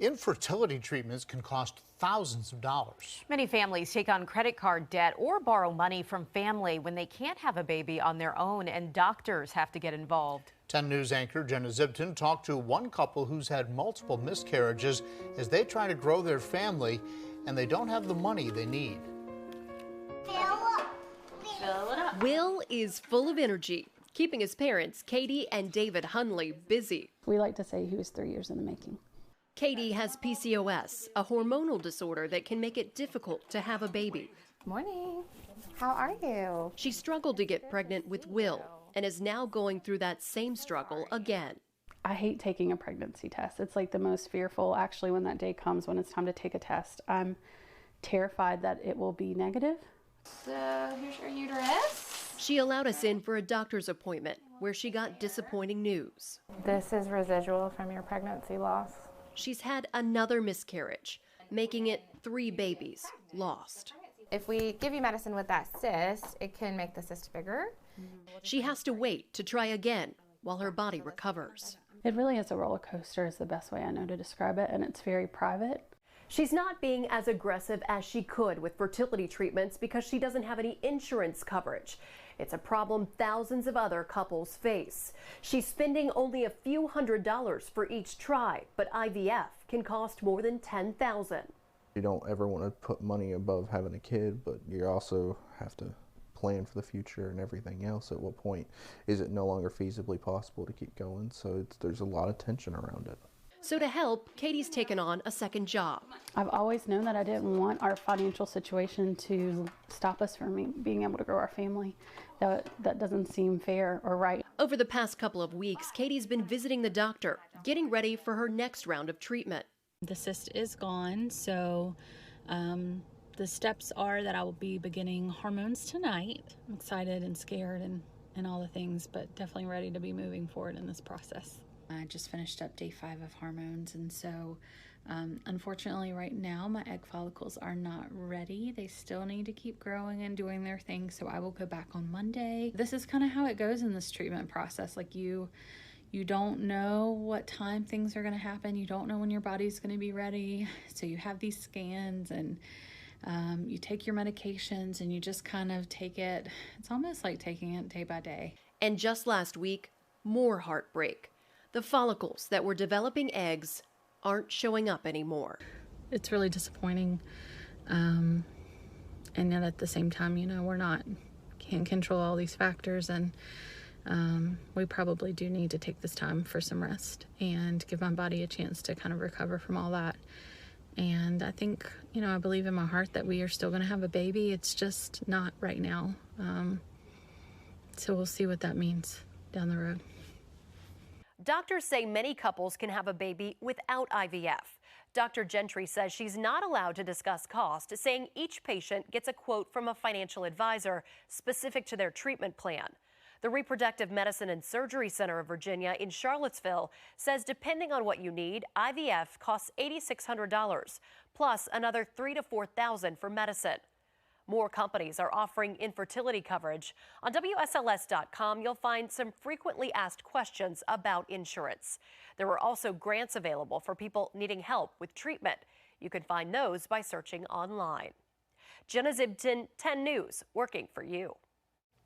Infertility treatments can cost thousands of dollars. Many families take on credit card debt or borrow money from family when they can't have a baby on their own, and doctors have to get involved. 10 News anchor Jenna Zibton talked to one couple who's had multiple miscarriages as they try to grow their family, and they don't have the money they need. Will is full of energy, keeping his parents, Katie and David Hunley, busy. We like to say he was 3 years in the making. Katie has PCOS, a hormonal disorder that can make it difficult to have a baby. Morning. How are you? She struggled to get pregnant with Will and is now going through that same struggle again. I hate taking a pregnancy test. It's like the most fearful, actually, when that day comes, when it's time to take a test. I'm terrified that it will be negative. So here's your uterus. She allowed us in for a doctor's appointment where she got disappointing news. This is residual from your pregnancy loss. She's had another miscarriage, making it 3 babies lost. If we give you medicine with that cyst, it can make the cyst bigger. She has to wait to try again while her body recovers. It really is a roller coaster is the best way I know to describe it, and it's very private. She's not being as aggressive as she could with fertility treatments because she doesn't have any insurance coverage. It's a problem thousands of other couples face. She's spending only a few $100s for each try, but IVF can cost more than $10,000. You don't ever want to put money above having a kid, but you also have to plan for the future and everything else. At what point is it no longer feasibly possible to keep going? So there's a lot of tension around it. So to help, Katie's taken on a second job. I've always known that I didn't want our financial situation to stop us from being able to grow our family. That doesn't seem fair or right. Over the past couple of weeks, Katie's been visiting the doctor, getting ready for her next round of treatment. The cyst is gone, so the steps are that I will be beginning hormones tonight. I'm excited and scared and all the things, but definitely ready to be moving forward in this process. I just finished up day 5 of hormones, and so unfortunately right now my egg follicles are not ready. They still need to keep growing and doing their thing, so I will go back on Monday. This is kind of how it goes in this treatment process. Like you don't know what time things are going to happen. You don't know when your body's going to be ready. So you have these scans and you take your medications and you just kind of take it. It's almost like taking it day by day. And just last week, more heartbreak. The follicles that were developing eggs aren't showing up anymore. It's really disappointing. And yet at the same time, can't control all these factors, and we probably do need to take this time for some rest and give my body a chance to kind of recover from all that. And I think, I believe in my heart that we are still going to have a baby. It's just not right now. So we'll see what that means down the road. Doctors say many couples can have a baby without IVF. Dr. Gentry says she's not allowed to discuss cost, saying each patient gets a quote from a financial advisor specific to their treatment plan. The Reproductive Medicine and Surgery Center of Virginia in Charlottesville says depending on what you need, IVF costs $8,600, plus another $3,000 to $4,000 for medicine. More companies are offering infertility coverage. On WSLS.com, you'll find some frequently asked questions about insurance. There are also grants available for people needing help with treatment. You can find those by searching online. Jenna Zibton, 10 News, working for you.